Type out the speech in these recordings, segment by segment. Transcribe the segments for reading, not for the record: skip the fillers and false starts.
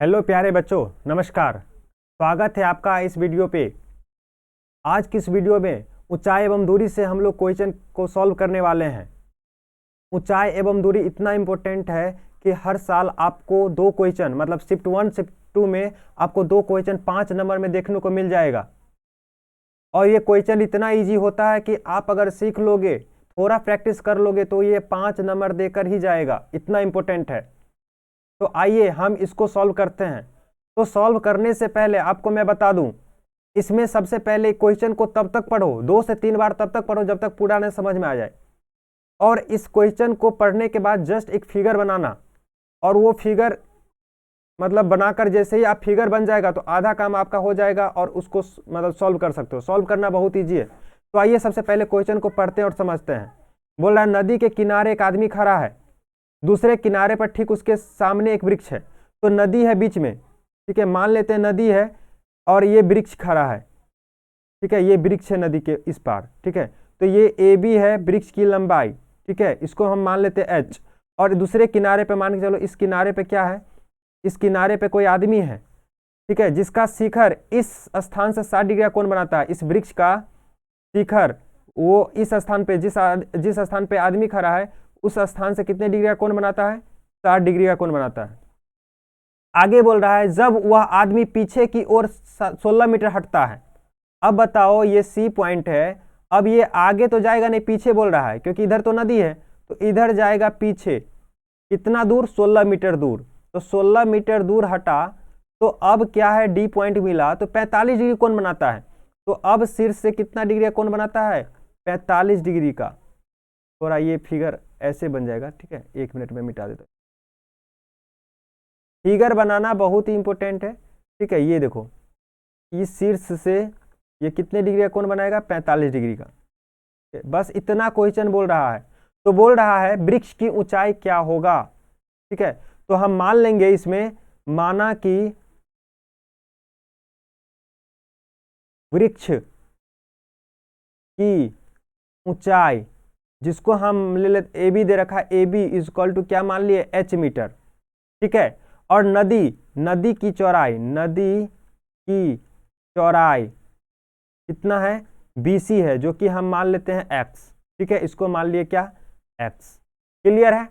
Hello प्यारे बच्चों, नमस्कार। स्वागत है आपका इस वीडियो पे। आज की इस वीडियो में ऊंचाई एवं दूरी से हम लोग क्वेश्चन को सॉल्व करने वाले हैं। ऊंचाई एवं दूरी इतना इम्पोर्टेंट है कि हर साल आपको दो क्वेश्चन, मतलब शिफ्ट 1 शिफ्ट 2 में आपको दो क्वेश्चन 5 नंबर में देखने को मिल जाएगा। और ये क्वेश्चन इतना ईजी होता है कि आप अगर सीख लोगे, थोड़ा प्रैक्टिस कर लोगे तो ये 5 नंबर देकर ही जाएगा, इतना इम्पोर्टेंट है। तो आइए हम इसको सॉल्व करते हैं। तो सॉल्व करने से पहले आपको मैं बता दूं, इसमें सबसे पहले क्वेश्चन को तब तक पढ़ो, 2 से 3 बार तब तक पढ़ो जब तक पूरा नहीं समझ में आ जाए। और इस क्वेश्चन को पढ़ने के बाद जस्ट एक फिगर बनाना, और वो फिगर मतलब बनाकर जैसे ही आप फिगर बन जाएगा तो आधा काम आपका हो जाएगा और उसको मतलब सॉल्व कर सकते हो। सॉल्व करना बहुत ईजी है। तो आइए सबसे पहले क्वेश्चन को पढ़ते हैं और समझते हैं। बोल रहा है नदी के किनारे एक आदमी खड़ा है, दूसरे किनारे पर ठीक उसके सामने एक वृक्ष है। तो नदी है बीच में, ठीक है, मान लेते हैं नदी है और ये वृक्ष खड़ा है, ठीक है, ये वृक्ष है नदी के इस पार, ठीक है। तो ये ए बी है वृक्ष की लंबाई, ठीक है, इसको हम मान लेते हैं एच। और दूसरे किनारे पे मान के चलो, इस किनारे पे क्या है, इस किनारे पे कोई आदमी है, ठीक है, जिसका शिखर इस स्थान से 60 डिग्री का कोण बनाता है। इस वृक्ष का शिखर वो इस स्थान पे जिस स्थान पे आदमी खड़ा है उस स्थान से कितने डिग्री का कोण बनाता है, 60 डिग्री का कोण बनाता है। आगे बोल रहा है जब वह आदमी पीछे की ओर 16 मीटर हटता है। अब बताओ, ये सी पॉइंट है। अब ये आगे तो जाएगा नहीं, पीछे बोल रहा है, क्योंकि इधर तो नदी है, तो इधर जाएगा पीछे। कितना दूर, 16 मीटर दूर। तो 16 मीटर दूर हटा, तो अब क्या है, डी पॉइंट मिला, तो 45 डिग्री कोण बनाता है। तो अब शीर्ष से कितना डिग्री का कोण बनाता है, 45 डिग्री का। थोड़ा ये फिगर ऐसे बन जाएगा, ठीक है, 1 मिनट में मिटा देता हूं। फिगर बनाना बहुत ही इंपॉर्टेंट है, ठीक है। ये देखो, इस शीर्ष से ये कितने डिग्री का कोण बनाएगा, 45 डिग्री का। बस इतना क्वेश्चन बोल रहा है। तो बोल रहा है वृक्ष की ऊंचाई क्या होगा, ठीक है। तो हम मान लेंगे इसमें, माना कि वृक्ष की ऊंचाई, जिसको हम ले लेते ए बी दे रखा है, A B is equal to क्या मान लिए, एच मीटर, ठीक है। और नदी की चौड़ाई कितना है, BC है, जो कि हम मान लेते हैं x, ठीक है, इसको मान लिए क्या, x। क्लियर है।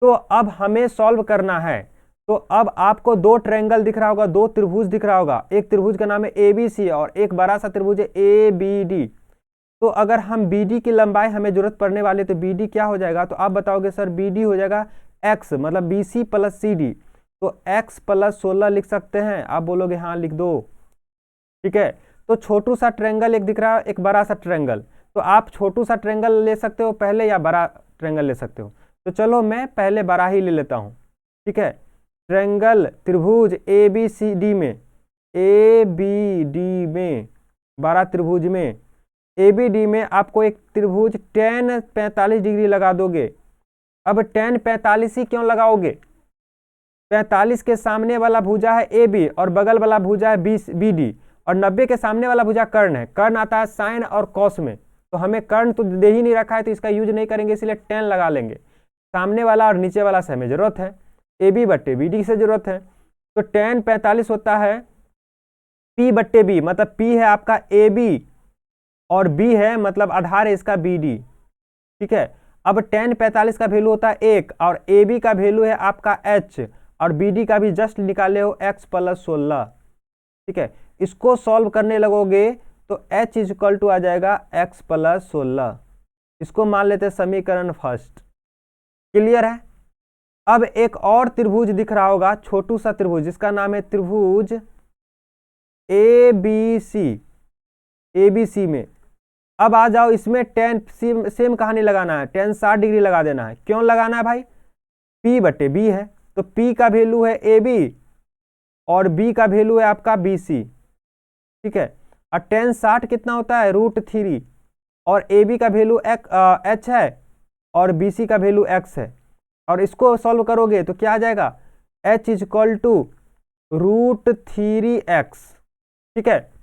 तो अब हमें सॉल्व करना है। तो अब आपको दो ट्रायंगल दिख रहा होगा, दो त्रिभुज दिख रहा होगा। एक त्रिभुज का नाम है ABC और एक बड़ा सा त्रिभुज है ABD। तो अगर हम BD की लंबाई हमें जरूरत पड़ने वाली है, तो BD क्या हो जाएगा, तो आप बताओगे सर BD हो जाएगा x, मतलब BC प्लस CD। तो x प्लस 16 लिख सकते हैं। आप बोलोगे हाँ लिख दो, ठीक है। तो छोटू सा ट्रायंगल एक दिख रहा है, एक बड़ा सा ट्रायंगल। तो आप छोटू सा ट्रायंगल ले सकते हो पहले, या बड़ा ट्रायंगल ले सकते हो। तो चलो मैं पहले बड़ा ही ले लेता हूं, ठीक है। ट्रायंगल त्रिभुज ABCD में, बड़ा त्रिभुज में ABD में आपको एक त्रिभुज tan 45 डिग्री लगा दोगे। अब tan 45 ही क्यों लगाओगे, 45 के सामने वाला भुजा है AB और बगल वाला भुजा है BD, और 90 के सामने वाला भुजा कर्ण है। कर्ण आता है साइन और कॉस में, तो हमें कर्ण तो दे ही नहीं रखा है, तो इसका यूज नहीं करेंगे, इसलिए tan लगा लेंगे। सामने वाला और नीचे वाला से हमें जरूरत है, AB बट्टे BD से जरूरत है। तो tan 45 होता है P बट्टे B, मतलब P है आपका AB और B है मतलब आधार है इसका BD, ठीक है। अब tan 45 का वैल्यू होता है 1 और AB का वैल्यू है आपका H और BD का भी जस्ट निकाले हो x प्लस 16, ठीक है। इसको सॉल्व करने लगोगे तो h इज इक्वल टू आ जाएगा x प्लस 16। इसको मान लेते हैं समीकरण फर्स्ट। क्लियर है। अब एक और त्रिभुज दिख रहा होगा, छोटू सा त्रिभुज, जिसका नाम है त्रिभुज ABC में। अब आ जाओ, इसमें tan सेम कहानी लगाना है, tan 60 डिग्री लगा देना है। क्यों लगाना है भाई, P बट्टे B है, तो P का वैल्यू है AB और B का वैल्यू है आपका BC, ठीक है। और tan 60 कितना होता है, √3, और AB का वैल्यू H है और BC का वैल्यू x है। और इसको सॉल्व करोगे तो क्या आ जाएगा, H is equal to √3x, ठीक है।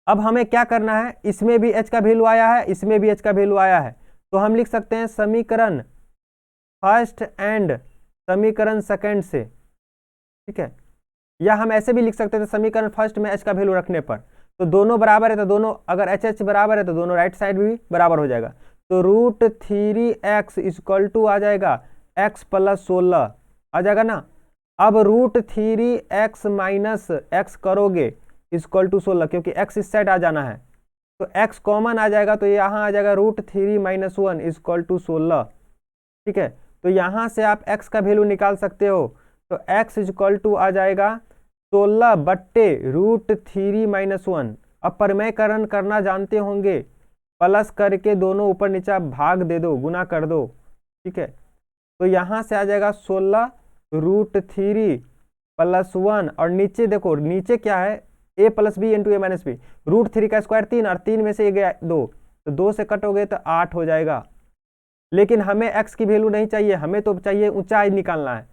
अब हमें क्या करना है, इसमें भी h का वैल्यू आया है, इसमें भी h का वैल्यू आया है, तो हम लिख सकते हैं समीकरण फर्स्ट एंड समीकरण सेकंड से, ठीक है, या हम ऐसे भी लिख सकते थे समीकरण फर्स्ट में h का वैल्यू रखने पर, तो दोनों बराबर है तो दोनों, अगर एच बराबर है तो दोनों राइट साइड भी बराबर हो जाएगा। तो √3x इक्वल टू आ जाएगा x + 16 आ जाएगा ना। अब √3x माइनस x करोगे इक्वल टू 16, क्योंकि x इस साइड आ जाना है तो x कॉमन आ जाएगा, तो यहाँ आ जाएगा √3 - 1 इक्वल टू 16। ठीक है, तो यहाँ से आप x का वैल्यू निकाल सकते हो, तो x इक्वल टू आ जाएगा 16 बट्टे √3 - 1। अब परिमेयकरण करना जानते होंगे, प्लस करके दोनों ऊपर नीचे भाग दे दो, गुना कर दो। ठीक है, तो यहाँ से आ जाएगा 16 √3 + 1, और नीचे देखो, नीचे क्या है, a + b × a - b, √3 का स्क्वायर 3 और 3 में से ये गया 2, तो 2 से कटोगे तो 8 हो जाएगा। लेकिन हमें x की वैल्यू नहीं चाहिए, हमें तो चाहिए ऊंचाई निकालना है,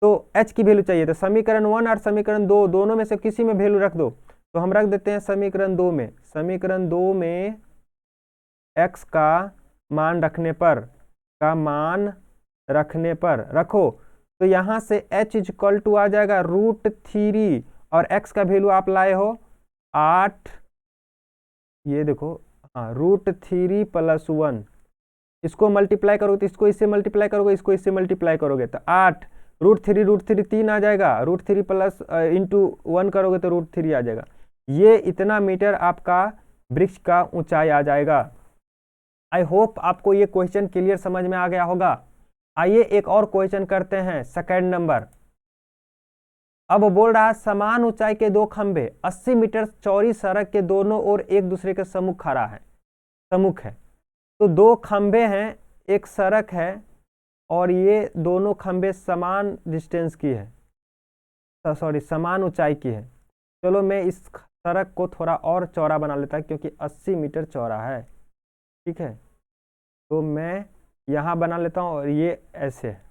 तो h की वैल्यू चाहिए। तो समीकरण 1 और समीकरण 2 दोनों में से किसी में वैल्यू रख दो, तो हम रख देते हैं समीकरण 2 में। समीकरण 2 में x का मान रखने पर रखो, तो यहाँ से h इक्वल टू आ जाएगा √3, और x का वैल्यू आप लाए हो 8, ये देखो, हाँ, √3 + 1, इसको मल्टीप्लाई करोगे तो इसको इससे मल्टीप्लाई करोगे, इसको इससे मल्टीप्लाई करोगे तो 8, √3 3 आ जाएगा, √3 प्लस इंटू 1 करोगे तो √3 आ जाएगा। ये इतना मीटर आपका वृक्ष का ऊंचाई आ जाएगा। आई होप आपको ये क्वेश्चन क्लियर समझ में आ गया होगा। आइए एक और क्वेश्चन करते हैं, सेकंड नंबर। अब बोल रहा है समान ऊंचाई के दो खंभे 80 मीटर चौड़ी सड़क के दोनों ओर एक दूसरे के सम्मुख है। तो दो खंभे हैं, एक सड़क है, और ये दोनों खंभे समान डिस्टेंस की है, सॉरी समान ऊंचाई की है। चलो मैं इस सड़क को थोड़ा और चौड़ा बना लेता क्योंकि 80 मीटर चौड़ा है। ठीक है, तो मैं यहाँ बना लेता हूँ, और ये ऐसे है।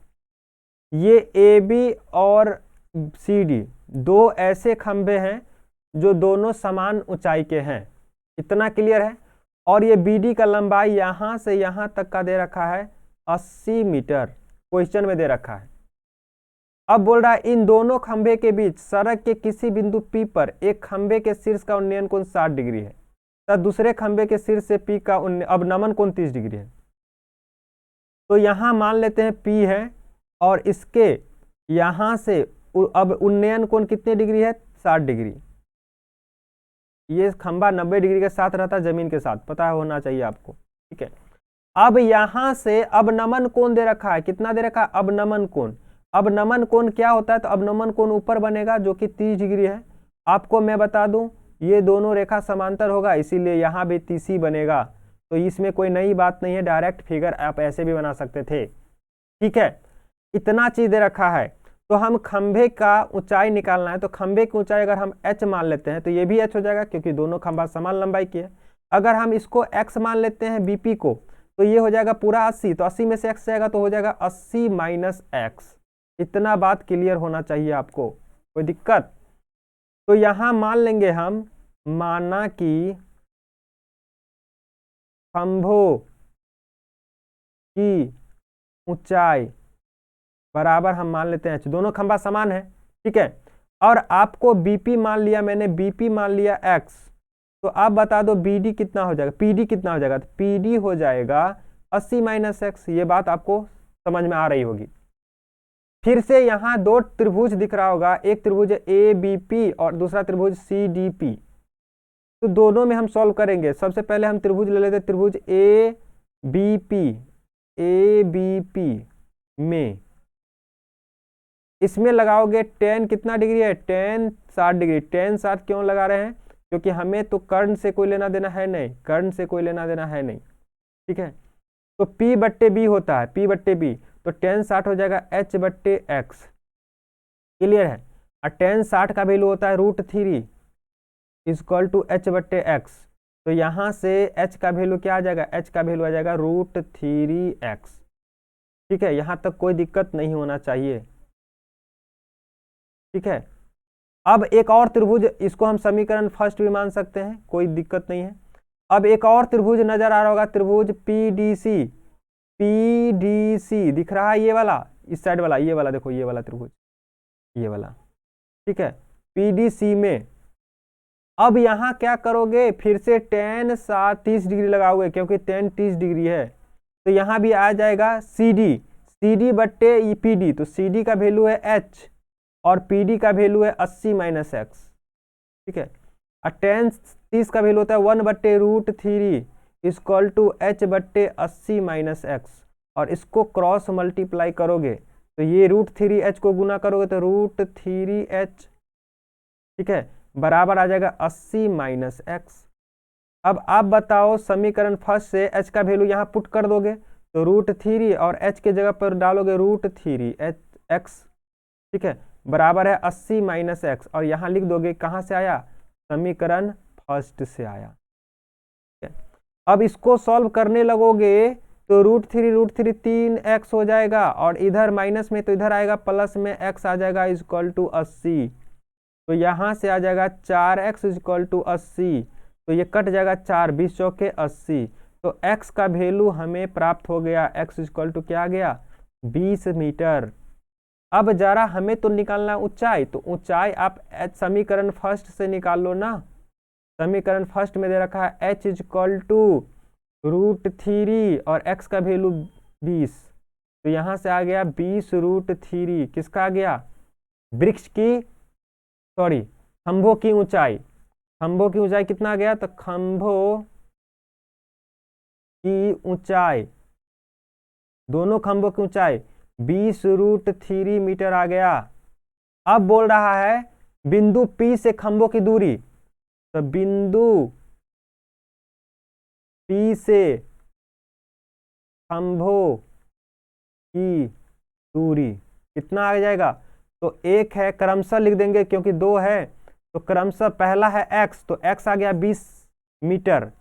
ये AB और CD दो ऐसे खंभे हैं जो दोनों समान ऊंचाई के हैं, इतना क्लियर है। और ये BD का लंबाई यहाँ से यहाँ तक का दे रखा है 80 मीटर, क्वेश्चन में दे रखा है। अब बोल रहा है इन दोनों खंभे के बीच सड़क के किसी बिंदु P पर एक खंभे के शीर्ष का उन्नयन कोण 60 डिग्री है, तथा दूसरे खंभे के शीर्ष से P का अब नमन कोण 30 डिग्री है। तो यहाँ मान लेते हैं P है, और इसके यहाँ से अब उन्नयन कोण कितने डिग्री है, 60 डिग्री। ये खंभा 90 डिग्री के साथ रहता है, जमीन के साथ, पता होना चाहिए आपको। ठीक है, अब यहां से अब नमन कोण दे रखा है, कितना दे रखा है, अब नमन कोण। अब नमन कोण क्या होता है, तो अब नमन कोण ऊपर बनेगा जो कि 30 डिग्री है। आपको मैं बता दूं, ये दोनों रेखा समांतर होगा, इसीलिए यहाँ भी 30 ही बनेगा। तो इसमें कोई नई बात नहीं है, डायरेक्ट फिगर आप ऐसे भी बना सकते थे। ठीक है, इतना चीज दे रखा है। तो हम खंभे का ऊंचाई निकालना है, तो खंभे की ऊंचाई अगर हम h मान लेते हैं तो ये भी h हो जाएगा, क्योंकि दोनों खंभा समान लंबाई की है। अगर हम इसको x मान लेते हैं BP को, तो ये हो जाएगा पूरा 80, तो 80 में से x जाएगा तो हो जाएगा 80 - x। इतना बात क्लियर होना चाहिए आपको, कोई दिक्कत। तो यहां मान लेंगे हम, माना कि खंभों की ऊंचाई बराबर हम मान लेते हैं h, दोनों खंभा समान है। ठीक है, और आपको BP मान लिया, मैंने BP मान लिया x, तो आप बता दो BD कितना हो जाएगा, PD कितना हो जाएगा। तो PD हो जाएगा 80 - x। ये बात आपको समझ में आ रही होगी। फिर से यहाँ दो त्रिभुज दिख रहा होगा, एक त्रिभुज ABP और दूसरा त्रिभुज CDP। तो दोनों में हम सॉल्व करेंगे। सबसे पहले हम त्रिभुज ले लेते, त्रिभुज ABP में इसमें लगाओगे tan कितना डिग्री है, tan 60 डिग्री। tan 60 क्यों लगा रहे हैं, क्योंकि हमें तो कर्ण से कोई लेना देना है नहीं, कर्ण से कोई लेना देना है नहीं। ठीक है, तो P/B होता है, P/B, तो tan 60 हो जाएगा H/x। क्लियर है, और tan 60 का वैल्यू होता है √3 = H/x। तो यहाँ से h का वैल्यू क्या आ जाएगा, h का वैल्यू आ जाएगा √3x। ठीक है, यहाँ तक कोई दिक्कत नहीं होना चाहिए। ठीक है, अब एक और त्रिभुज, इसको हम समीकरण फर्स्ट भी मान सकते हैं, कोई दिक्कत नहीं है। अब एक और त्रिभुज नजर आ रहा होगा, त्रिभुज PDC दिख रहा है, ये वाला, इस साइड वाला, ये वाला देखो, ये वाला त्रिभुज, ये वाला ठीक है, PDC में। अब यहाँ क्या करोगे, फिर से tan 30 डिग्री लगाओगे क्योंकि tan 30 डिग्री है, तो यहाँ भी आ जाएगा CD बट्टे PD, तो CD का वैल्यू है H और PD का वैल्यू है 80 माइनस एक्स। ठीक है, और tan 30 का वैल्यू होता है 1/√3 इक्वल टू H बट्टे 80 माइनस एक्स, और इसको क्रॉस मल्टीप्लाई करोगे तो ये √3h को गुना करोगे तो √3h, ठीक है, बराबर आ जाएगा 80 माइनस एक्स। अब आप बताओ समीकरण फर्स्ट से h का वैल्यू यहाँ पुट कर दोगे तो √3 और h के जगह पर डालोगे √3x, ठीक है, बराबर है 80 माइनस एक्स, और यहाँ लिख दोगे कहाँ से आया, समीकरण फर्स्ट से आया। ठीक है, अब इसको सॉल्व करने लगोगे तो √3 3x हो जाएगा, और इधर माइनस में तो इधर आएगा प्लस में x आ जाएगा इक्वल टू 80, तो यहाँ से आ जाएगा 4x इक्वल टू 80, तो ये कट जाएगा 4 20 चौके 80, तो x का वैल्यू हमें प्राप्त हो गया, x इक्वल टू क्या आ गया, 20 मीटर। अब जरा हमें तो निकालना ऊंचाई, तो ऊंचाई आप समीकरण फर्स्ट से निकाल लो ना। समीकरण फर्स्ट में दे रखा है h इक्वल टू √3 और x का वैल्यू 20, तो यहाँ से आ गया 20√3, किसका आ गया, वृक्ष की खंभों की ऊंचाई। खंभों की ऊंचाई कितना आ गया, तो खंभों की ऊंचाई, दोनों खंभों की ऊंचाई 20√3 मीटर आ गया। अब बोल रहा है बिंदु P से खंभों की दूरी, तो बिंदु P से खंभों की दूरी कितना आ जाएगा, तो एक है, क्रमशः लिख देंगे क्योंकि दो है, तो क्रमशः पहला है x, तो x आ गया 20 मीटर,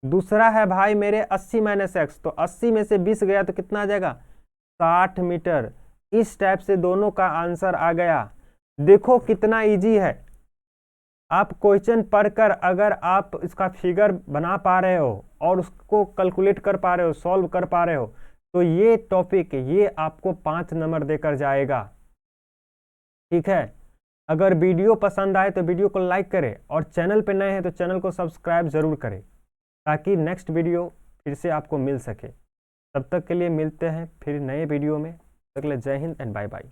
दूसरा है भाई मेरे 80 माइनस एक्स, तो 80 में से 20 गया तो कितना आ जाएगा, 60 मीटर। इस टाइप से दोनों का आंसर आ गया। देखो कितना इजी है, आप क्वेश्चन पढ़कर अगर आप इसका फिगर बना पा रहे हो और उसको कैलकुलेट कर पा रहे हो, सॉल्व कर पा रहे हो, तो ये टॉपिक ये आपको 5 नंबर देकर जाएगा। ठीक है, अगर वीडियो पसंद आए तो वीडियो को लाइक करें, और चैनल पे नए हैं तो चैनल को सब्सक्राइब जरूर करें ताकि नेक्स्ट वीडियो फिर से आपको मिल सके। तब तक के लिए मिलते हैं फिर नए वीडियो में, तब तक के लिए जय हिंद एंड बाय बाय।